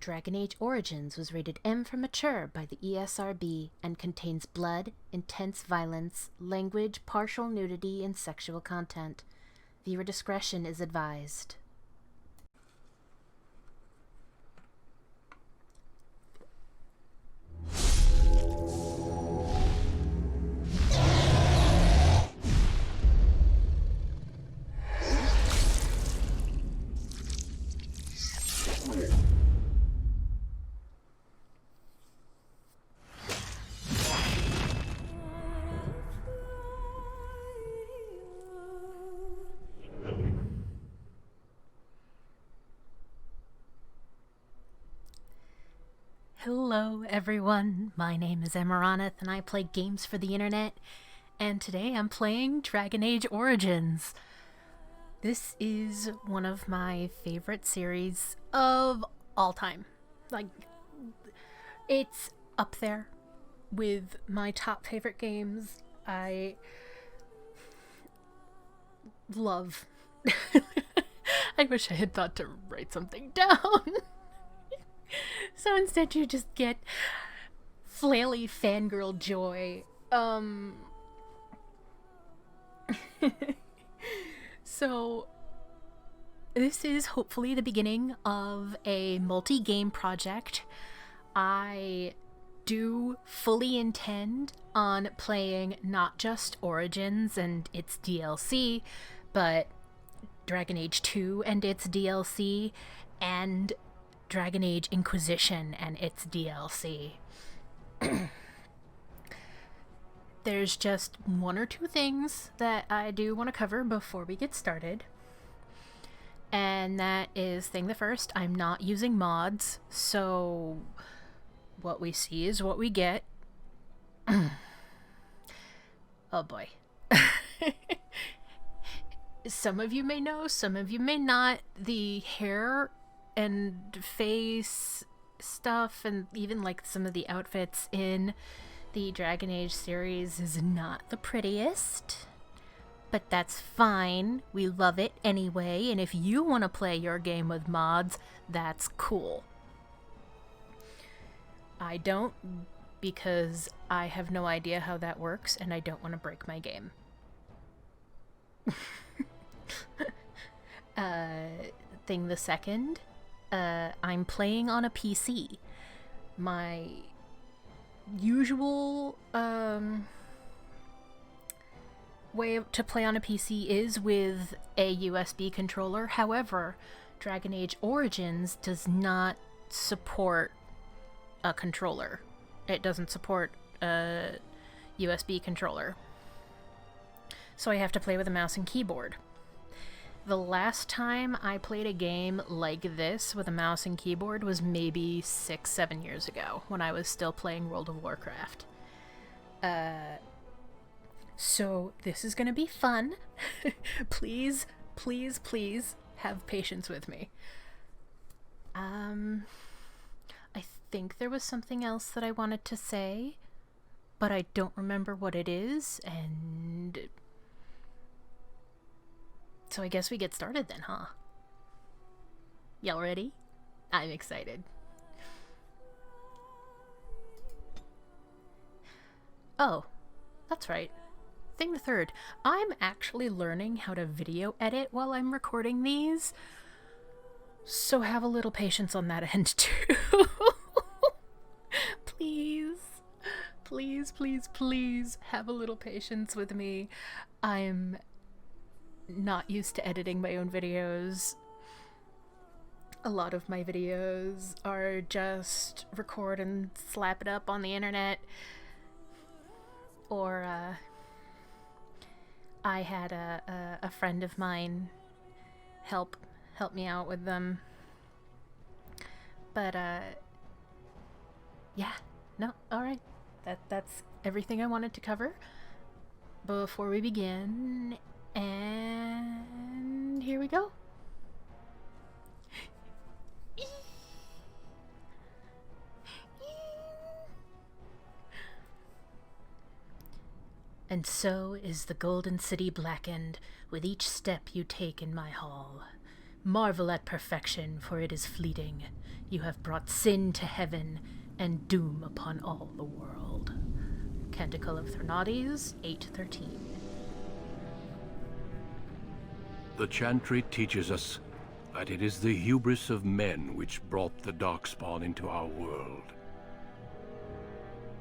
Dragon Age Origins was rated M for mature by the ESRB and contains blood, intense violence, language, partial nudity, and sexual content. Viewer discretion is advised. Hello everyone, my name is Amaronith and I play games for the internet, and today I'm playing Dragon Age Origins. This is one of my favorite series of all time. Like, it's up there with my top favorite games. I love. I wish I had thought to write something down. So instead you just get flaily fangirl joy. So this is hopefully the beginning of a multi-game project. I do fully intend on playing not just Origins and its DLC, but Dragon Age 2 and its DLC, and Dragon Age Inquisition and its DLC. There's just one or two things that I do want to cover before we get started. And that is thing the first, I'm not using mods, so what we see is what we get. Oh boy. Some of you may know, some of you may not. The hair and face stuff and even like some of the outfits in the Dragon Age series is not the prettiest, but that's fine. We love it anyway, and if you want to play your game with mods, that's cool. I don't, because I have no idea how that works and I don't want to break my game. Thing the second, I'm playing on a PC. My usual way to play on a PC is with a USB controller. However, Dragon Age Origins does not support a controller. It doesn't support a USB controller. So I have to play with a mouse and keyboard. The last time I played a game like this with a mouse and keyboard was maybe 6-7 years ago, when I was still playing World of Warcraft. So this is gonna be fun. Please, please, please have patience with me. I think there was something else that I wanted to say, but I don't remember what it is, and so I guess we get started then, huh? Y'all ready? I'm excited. Oh, that's right. Thing the third, I'm actually learning how to video edit while I'm recording these, so have a little patience on that end too. Please, please, please, please have a little patience with me. I'm not used to editing my own videos. A lot of my videos are just record and slap it up on the internet, or I had a friend of mine help me out with them, but yeah, no, alright, that's everything I wanted to cover before we begin, and here we go. And so is the golden city blackened with each step you take in my hall. Marvel at perfection, for it is fleeting. You have brought sin to heaven, and doom upon all the world. Canticle of Thedas, 8:13. The chantry teaches us that it is the hubris of men which brought the Darkspawn into our world.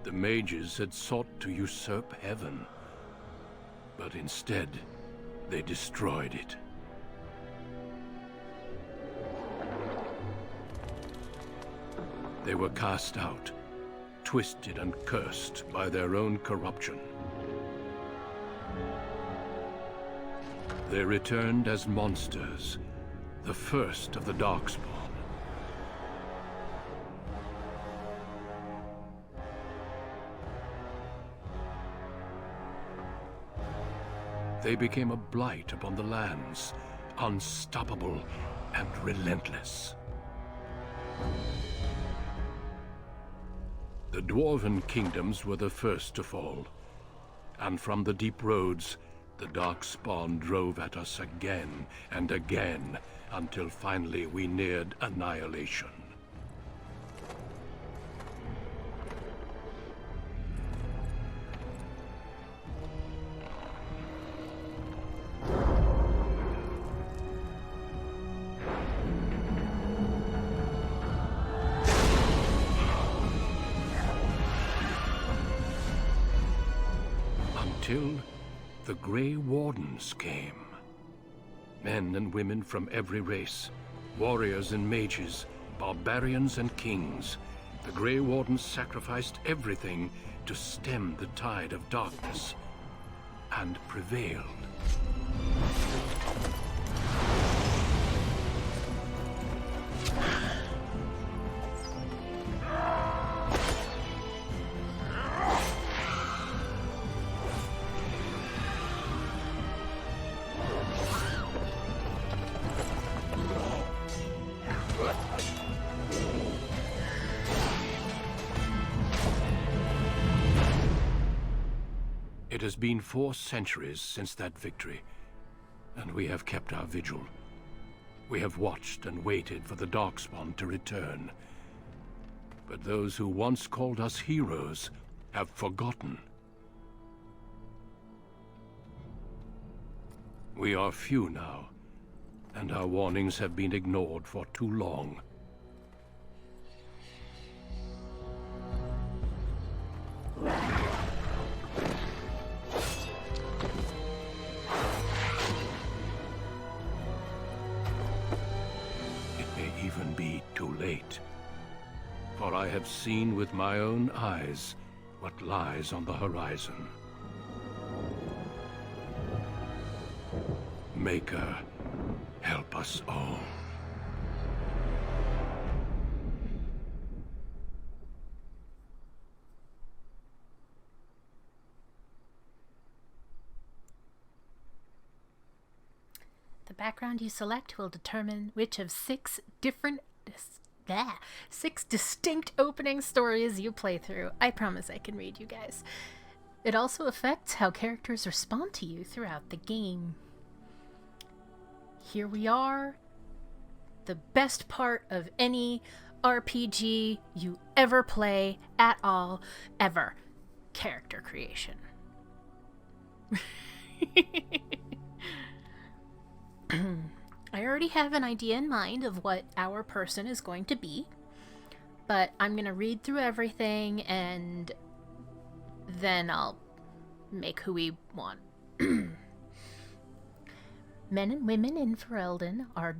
The mages had sought to usurp heaven, but instead, they destroyed it. They were cast out, twisted and cursed by their own corruption. They returned as monsters, the first of the Darkspawn. They became a blight upon the lands, unstoppable and relentless. The Dwarven kingdoms were the first to fall, and from the deep roads, the Darkspawn drove at us again and again, until finally we neared annihilation. Until the Grey Wardens came. Men and women from every race, warriors and mages, barbarians and kings. The Grey Wardens sacrificed everything to stem the tide of darkness, and prevailed. It has been 4 centuries since that victory, and we have kept our vigil. We have watched and waited for the Darkspawn to return. But those who once called us heroes have forgotten. We are few now, and our warnings have been ignored for too long. Even be too late. For I have seen with my own eyes what lies on the horizon. Maker, help us all. The background you select will determine which of 6 distinct opening stories you play through. I promise I can read, you guys. It also affects how characters respond to you throughout the game. Here we are, the best part of any RPG you ever play at all, ever. Character creation. I already have an idea in mind of what our person is going to be, but I'm going to read through everything and then I'll make who we want. Men and women in Ferelden are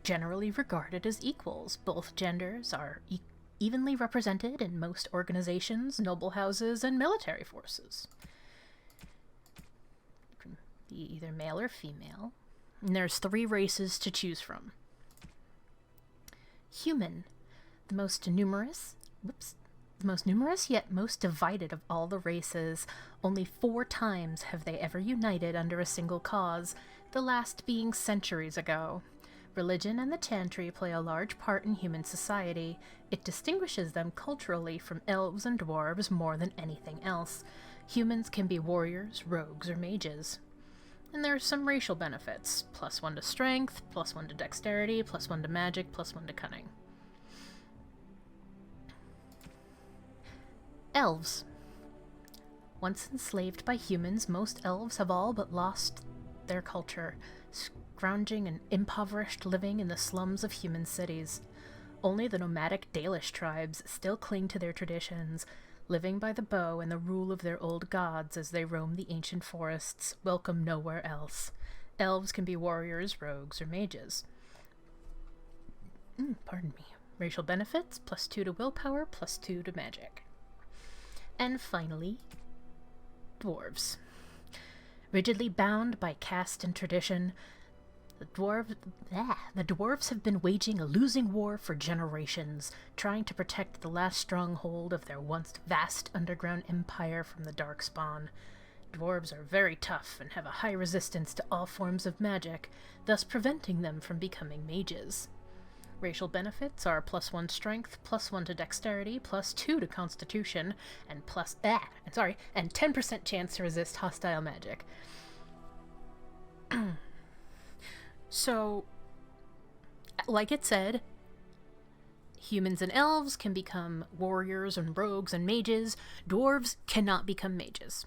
generally regarded as equals. Both genders are evenly represented in most organizations, noble houses, and military forces. You can be either male or female. And there's 3 races to choose from. Human, the most numerous yet most divided of all the races. Only 4 times have they ever united under a single cause, the last being centuries ago. Religion and the chantry play a large part in human society. It distinguishes them culturally from elves and dwarves more than anything else. Humans can be warriors, rogues, or mages. And there's some racial benefits. +1 to strength, +1 to dexterity, +1 to magic, +1 to cunning. Elves. Once enslaved by humans, most elves have all but lost their culture, scrounging and impoverished living in the slums of human cities. Only the nomadic Dalish tribes still cling to their traditions, living by the bow and the rule of their old gods as they roam the ancient forests, welcome nowhere else. Elves can be warriors, rogues, or mages. Pardon me. Racial benefits, +2 to willpower, +2 to magic. And finally, dwarves. Rigidly bound by caste and tradition, the dwarves have been waging a losing war for generations, trying to protect the last stronghold of their once vast underground empire from the Darkspawn. Dwarves are very tough and have a high resistance to all forms of magic, thus preventing them from becoming mages. Racial benefits are +1 strength, +1 to dexterity, +2 to constitution, and 10% chance to resist hostile magic. So, like it said, humans and elves can become warriors and rogues and mages. Dwarves cannot become mages.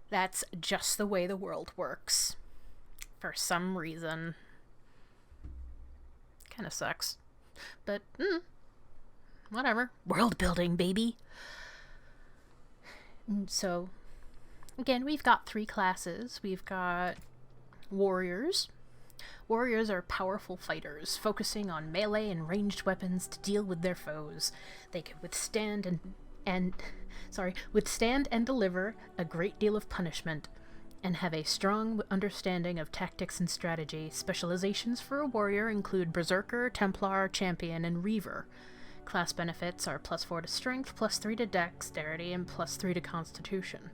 That's just the way the world works. For some reason. Kind of sucks. But, whatever. World building, baby! So, again, we've got 3 classes. We've got warriors. Warriors are powerful fighters, focusing on melee and ranged weapons to deal with their foes. They can withstand and deliver a great deal of punishment, and have a strong understanding of tactics and strategy. Specializations for a warrior include Berserker, Templar, Champion, and Reaver. Class benefits are +4 to strength, +3 to dexterity, and +3 to constitution.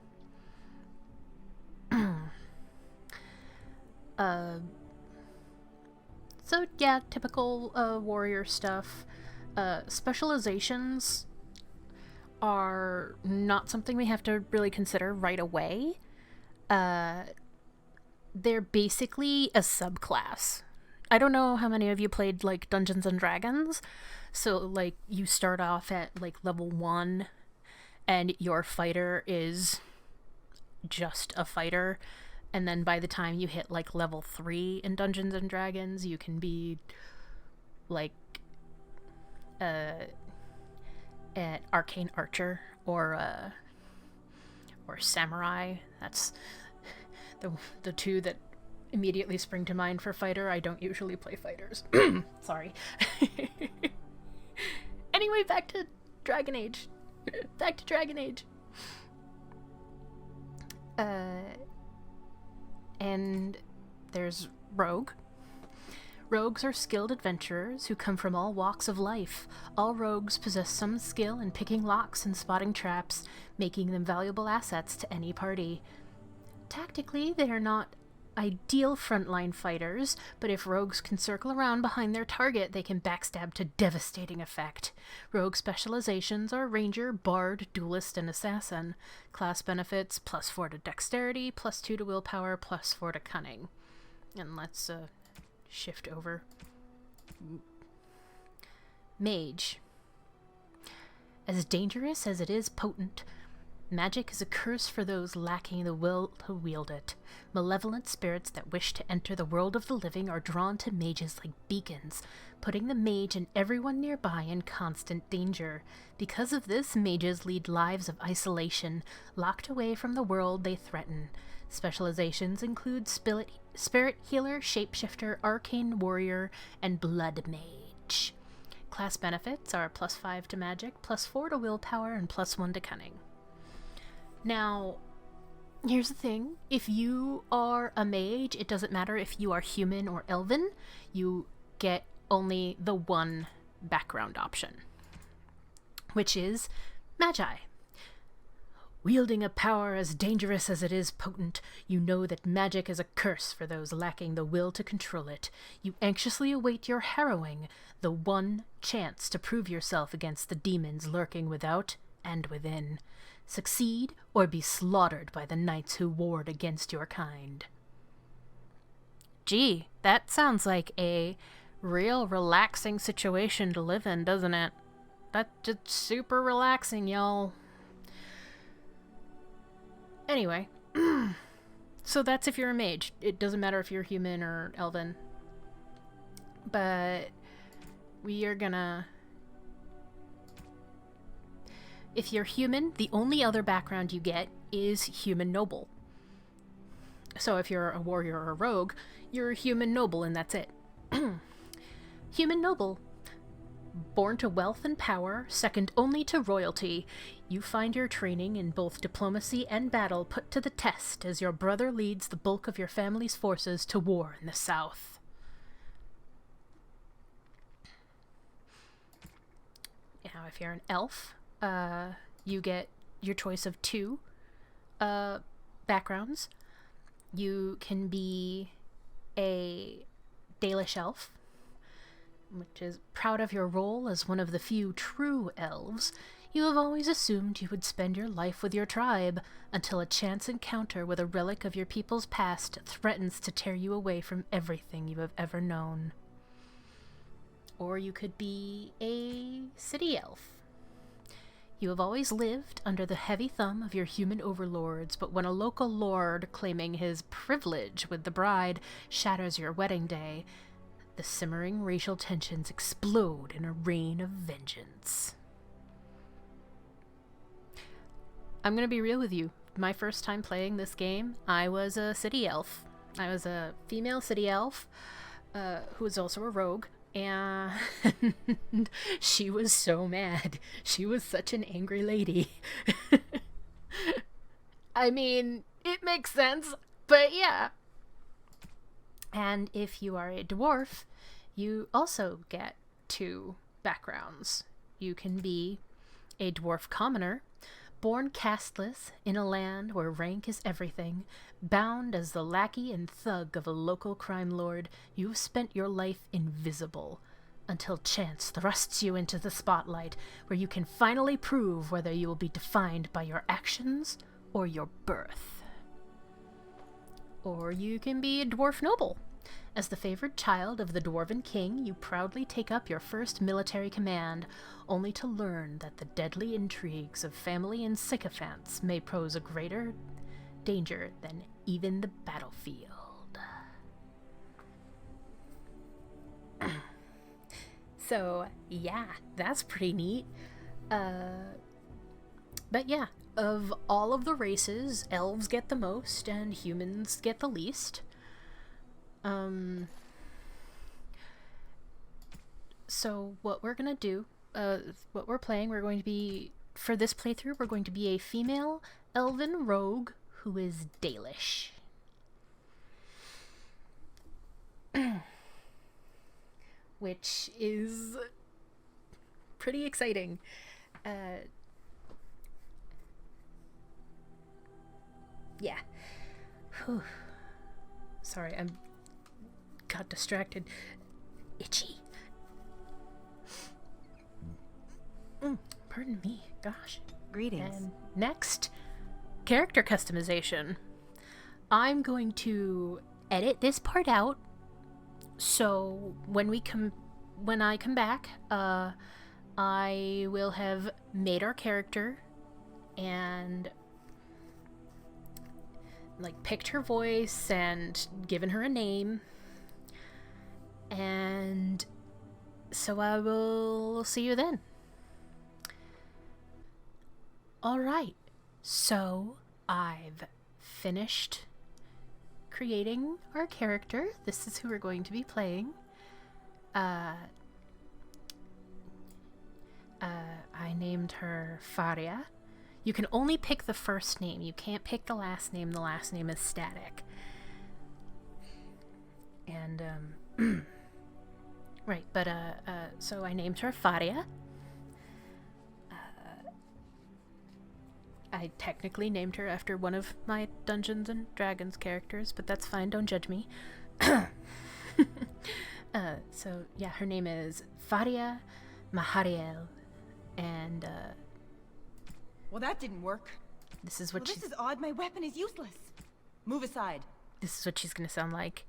So yeah, typical warrior stuff. Specializations are not something we have to really consider right away. They're basically a subclass. I don't know how many of you played like Dungeons and Dragons. So like you start off at like level 1 and your fighter is just a fighter, and then by the time you hit like level 3 in Dungeons and Dragons, you can be like an arcane archer or samurai. That's the 2 that immediately spring to mind for fighter. I don't usually play fighters. Sorry. Anyway, back to Dragon Age. And there's Rogue. Rogues are skilled adventurers who come from all walks of life. All rogues possess some skill in picking locks and spotting traps, making them valuable assets to any party. Tactically, they are not ideal frontline fighters, but if rogues can circle around behind their target, they can backstab to devastating effect. Rogue specializations are Ranger, Bard, Duelist, and Assassin. Class benefits, +4 to dexterity, +2 to willpower, +4 to cunning. And let's shift over. Mage. As dangerous as it is potent, magic is a curse for those lacking the will to wield it. Malevolent spirits that wish to enter the world of the living are drawn to mages like beacons, putting the mage and everyone nearby in constant danger. Because of this, mages lead lives of isolation, locked away from the world they threaten. Specializations include Spirit Healer, Shapeshifter, Arcane Warrior, and Blood Mage. Class benefits are +5 to magic, +4 to willpower, and +1 to cunning. Now, here's the thing. If you are a mage, it doesn't matter if you are human or elven. You get only the one background option, which is Magi. Wielding a power as dangerous as it is potent, you know that magic is a curse for those lacking the will to control it. You anxiously await your harrowing, the one chance to prove yourself against the demons lurking without and within. Succeed or be slaughtered by the knights who warred against your kind. Gee, that sounds like a real relaxing situation to live in, doesn't it? That's just super relaxing, y'all. Anyway, so that's if you're a mage. It doesn't matter if you're human or elven. But we are gonna... If you're human, the only other background you get is human noble. So if you're a warrior or a rogue, you're a human noble and that's it. Human noble. Born to wealth and power, second only to royalty, you find your training in both diplomacy and battle put to the test as your brother leads the bulk of your family's forces to war in the south. Now, if you're an elf, you get your choice of two backgrounds. You can be a Dalish elf, which is proud of your role as one of the few true elves. You have always assumed you would spend your life with your tribe until a chance encounter with a relic of your people's past threatens to tear you away from everything you have ever known. Or you could be a city elf. You have always lived under the heavy thumb of your human overlords, but when a local lord claiming his privilege with the bride shatters your wedding day, the simmering racial tensions explode in a rain of vengeance. I'm gonna be real with you. My first time playing this game, I was a city elf. I was a female city elf who was also a rogue, and she was so mad. She was such an angry lady. I mean, it makes sense, but yeah. And if you are a dwarf, you also get two backgrounds. You can be a dwarf commoner, born casteless in a land where rank is everything, bound as the lackey and thug of a local crime lord. You've spent your life invisible until chance thrusts you into the spotlight, where you can finally prove whether you will be defined by your actions or your birth. Or you can be a dwarf noble. As the favored child of the dwarven king, you proudly take up your first military command, only to learn that the deadly intrigues of family and sycophants may pose a greater danger than even the battlefield. So, yeah, that's pretty neat. But yeah, of all of the races, elves get the most and humans get the least. So what we're gonna do, what we're playing, we're going to be, for this playthrough, we're going to be a female elven rogue who is Dalish. Which is pretty exciting. Yeah. Whew. Sorry, I got distracted. Itchy. Pardon me. Gosh. Greetings. And next, character customization. I'm going to edit this part out, so when I come back, I will have made our character and like picked her voice and given her a name, and so I will see you then. Alright, so I've finished creating our character. This is who we're going to be playing. I named her Faria. You can only pick the first name. You can't pick the last name. The last name is static. And, right, but, so I named her Faria. I technically named her after one of my Dungeons and Dragons characters, but that's fine, don't judge me. So, yeah, her name is Faria Mahariel, and, Well, that didn't work. This is what This is odd. My weapon is useless. Move aside. This is what she's gonna sound like.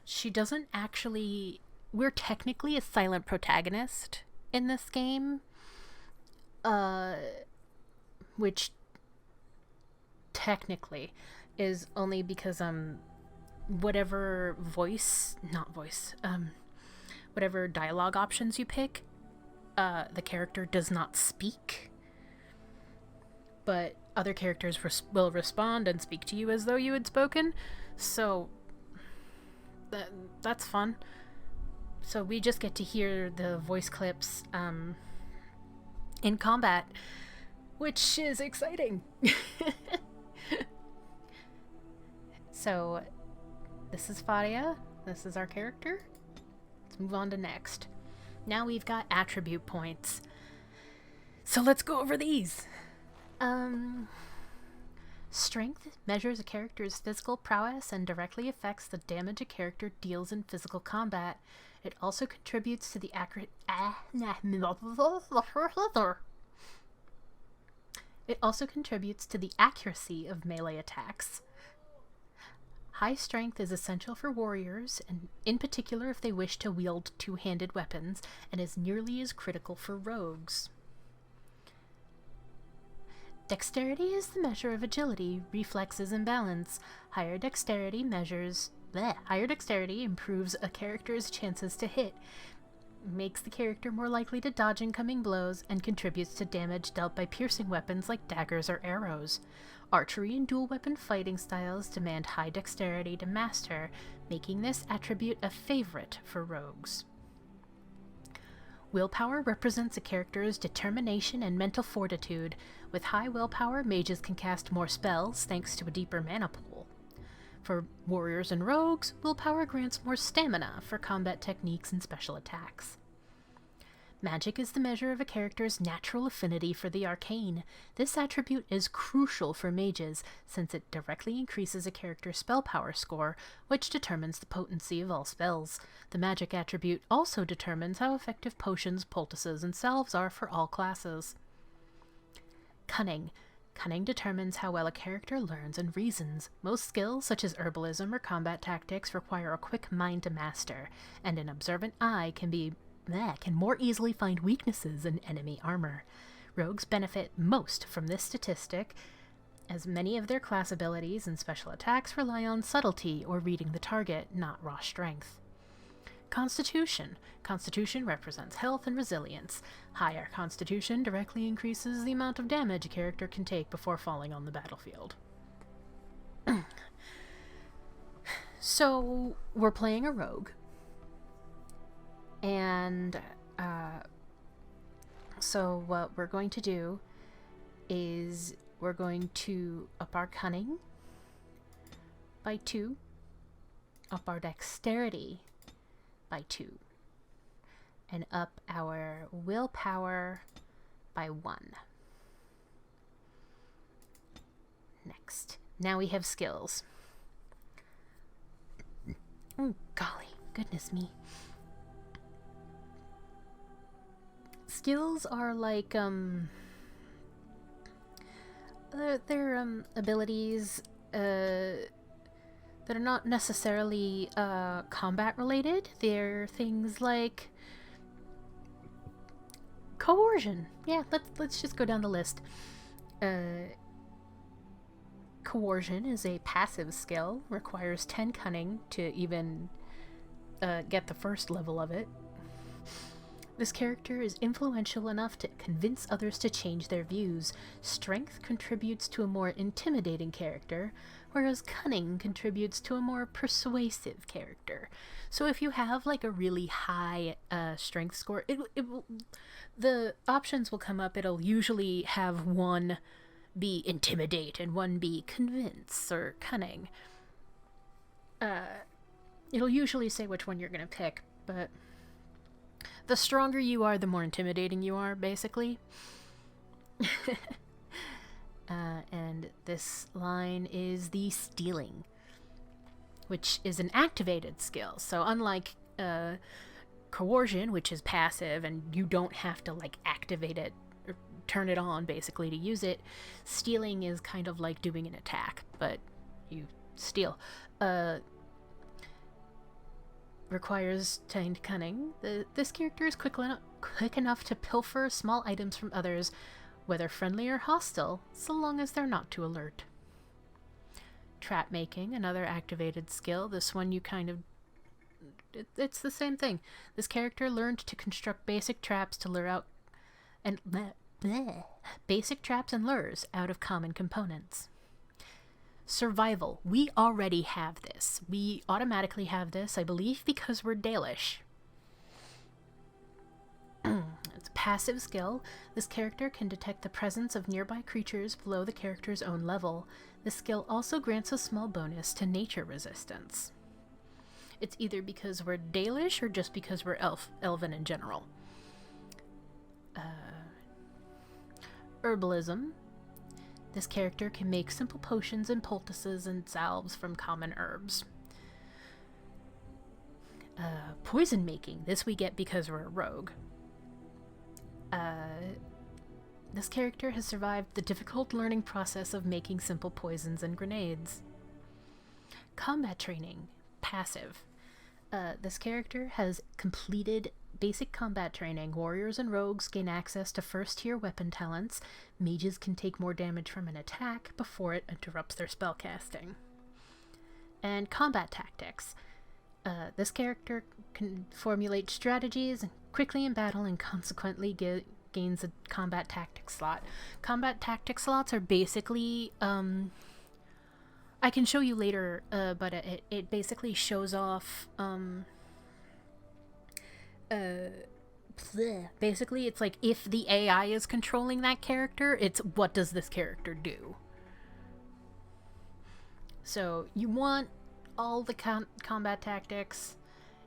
She doesn't actually... We're technically a silent protagonist in this game. Which technically is only because whatever whatever dialogue options you pick, the character does not speak, but other characters will respond and speak to you as though you had spoken, so that's fun. So we just get to hear the voice clips in combat, which is exciting. So this is Fadia. This is our character. Let's move on to next. Now we've got attribute points. So let's go over these. Strength measures a character's physical prowess and directly affects the damage a character deals in physical combat. It also contributes to the accuracy of melee attacks. High strength is essential for warriors, and in particular if they wish to wield two-handed weapons, and is nearly as critical for rogues. Dexterity is the measure of agility, reflexes, and balance. Higher dexterity improves a character's chances to hit, makes the character more likely to dodge incoming blows, and contributes to damage dealt by piercing weapons like daggers or arrows. Archery and dual weapon fighting styles demand high dexterity to master, making this attribute a favorite for rogues. Willpower represents a character's determination and mental fortitude. With high willpower, mages can cast more spells thanks to a deeper mana pool. For warriors and rogues, willpower grants more stamina for combat techniques and special attacks. Magic is the measure of a character's natural affinity for the arcane. This attribute is crucial for mages, since it directly increases a character's spell power score, which determines the potency of all spells. The magic attribute also determines how effective potions, poultices, and salves are for all classes. Cunning. Cunning determines how well a character learns and reasons. Most skills, such as herbalism or combat tactics, require a quick mind to master, and an observant eye can more easily find weaknesses in enemy armor. Rogues benefit most from this statistic, as many of their class abilities and special attacks rely on subtlety or reading the target, not raw strength. Constitution. Constitution represents health and resilience. Higher constitution directly increases the amount of damage a character can take before falling on the battlefield. So, we're playing a rogue. And so what we're going to do is we're going to up our cunning by 2, up our dexterity by 2, and up our willpower by 1. Next. Now we have skills. Oh, golly, goodness me. Skills are like, they're abilities, that are not necessarily, combat related. They're things like coercion. Yeah, let's just go down the list. Coercion is a passive skill, requires 10 cunning to even, get the first level of it. This character is influential enough to convince others to change their views. Strength contributes to a more intimidating character, whereas cunning contributes to a more persuasive character. So if you have like a really high strength score, the options will come up. It'll usually have one be intimidate and one be convince or cunning. It'll usually say which one you're going to pick, but the stronger you are, the more intimidating you are, basically. And this line is the stealing, which is an activated skill. So unlike coercion, which is passive and you don't have to like activate it turn it on basically to use it. Stealing is kind of like doing an attack, but you steal. Requires trained cunning. This character is quick enough to pilfer small items from others, whether friendly or hostile, so long as they're not too alert. Trap making, another activated skill. This one you kind of... It's the same thing. This character learned to construct basic traps to lure out... basic traps and lures out of common components. Survival. We already have this. We automatically have this, I believe, because we're Dalish. It's a passive skill. This character can detect the presence of nearby creatures below the character's own level. This skill also grants a small bonus to nature resistance. It's either because we're Dalish or just because we're elven in general. Herbalism. This character can make simple potions and poultices and salves from common herbs. Poison making. This we get because we're a rogue. This character has survived the difficult learning process of making simple poisons and grenades. Combat training. Passive. This character has completed basic combat training. Warriors and rogues gain access to first-tier weapon talents. Mages can take more damage from an attack before it interrupts their spellcasting. And combat tactics. This character can formulate strategies quickly in battle and consequently gains a combat tactics slot. Combat tactics slots are basically... I can show you later, but it basically shows off... basically, it's like if the AI is controlling that character, it's what does this character do? So you want all the combat tactics,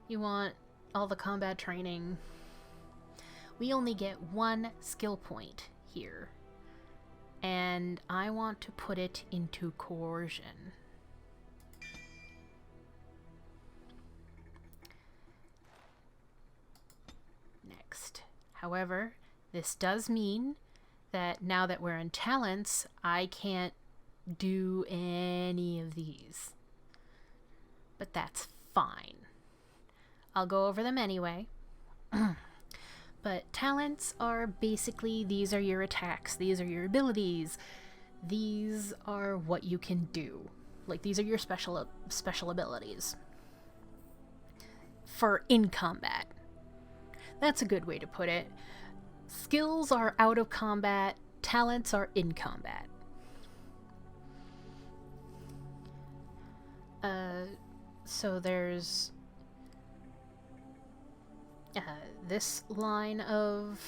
you want all the combat training. We only get one skill point here, and I want to put it into coercion. However, this does mean that now that we're in talents, I can't do any of these. But that's fine. I'll go over them anyway. But talents are basically, these are your attacks, these are your abilities, these are what you can do. Like, these are your special abilities. For in combat. That's a good way to put it. Skills are out of combat, talents are in combat. So there's this line of...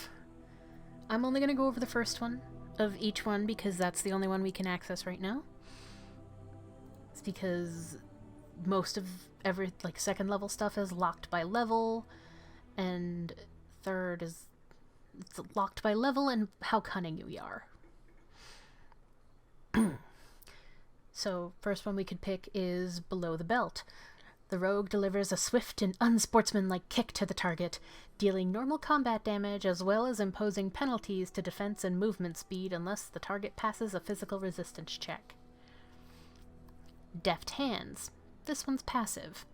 I'm only going to go over the first one of each one because that's the only one we can access right now. It's because most of second level stuff is locked by level, and third is it's locked by level and how cunning you are. So first one we could pick is Below the Belt. The rogue delivers a swift and unsportsmanlike kick to the target, dealing normal combat damage as well as imposing penalties to defense and movement speed unless the target passes a physical resistance check. Deft Hands. This one's passive.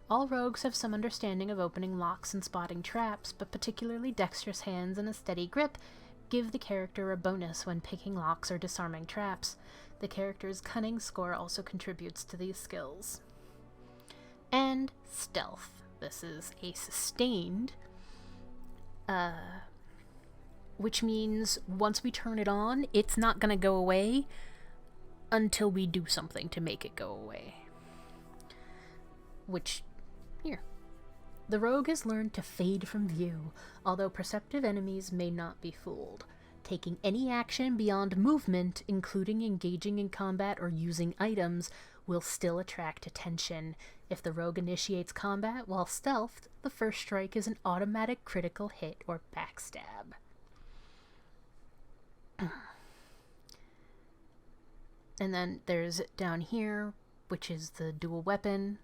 All rogues have some understanding of opening locks and spotting traps, but particularly dexterous hands and a steady grip give the character a bonus when picking locks or disarming traps. The character's cunning score also contributes to these skills. And Stealth. This is a sustained, which means once we turn it on, it's not going to go away until we do something to make it go away. Which, here. The rogue has learned to fade from view, although perceptive enemies may not be fooled. Taking any action beyond movement, including engaging in combat or using items, will still attract attention. If the rogue initiates combat while stealthed, the first strike is an automatic critical hit or backstab. And then there's down here, which is the dual weapon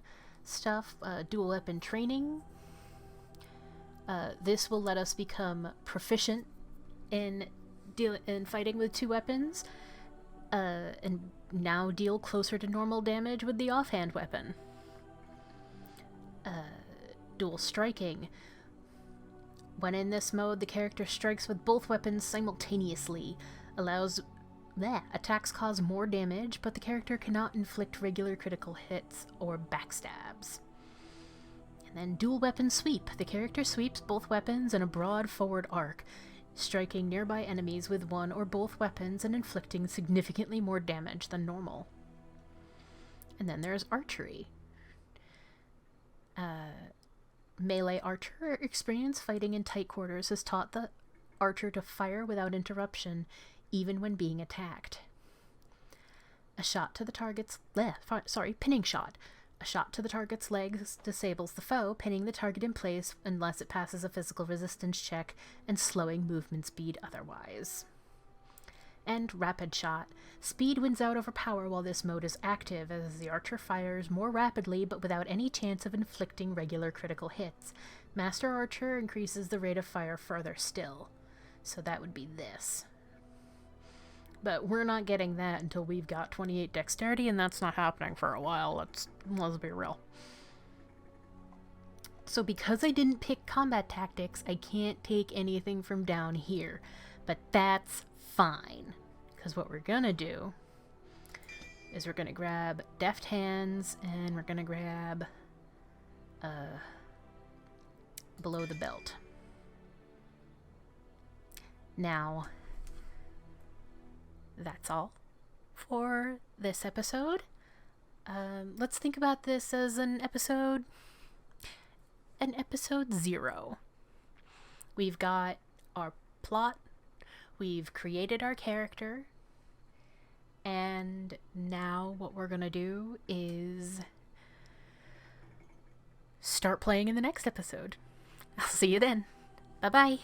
stuff, dual weapon training. This will let us become proficient in fighting with 2 weapons, and now deal closer to normal damage with the offhand weapon. Dual striking. When in this mode, the character strikes with both weapons simultaneously. Attacks cause more damage, but the character cannot inflict regular critical hits or backstabs. And then dual weapon sweep. The character sweeps both weapons in a broad forward arc, striking nearby enemies with one or both weapons and inflicting significantly more damage than normal. And then there's archery. Melee archer experience fighting in tight quarters has taught the archer to fire without interruption, even when being attacked. Pinning shot. A shot to the target's legs disables the foe, pinning the target in place unless it passes a physical resistance check and slowing movement speed otherwise. And rapid shot. Speed wins out over power while this mode is active, as the archer fires more rapidly but without any chance of inflicting regular critical hits. Master Archer increases the rate of fire further still. So that would be this. But we're not getting that until we've got 28 dexterity, and that's not happening for a while. Let's be real. So because I didn't pick combat tactics, I can't take anything from down here. But that's fine. Because what we're gonna do is we're gonna grab Deft Hands, and we're gonna grab Below the Belt. Now, that's all for this episode. Let's think about this as an episode 0. We've got our plot, we've created our character, and now what we're gonna do is start playing in the next episode. I'll see you then. Bye-bye.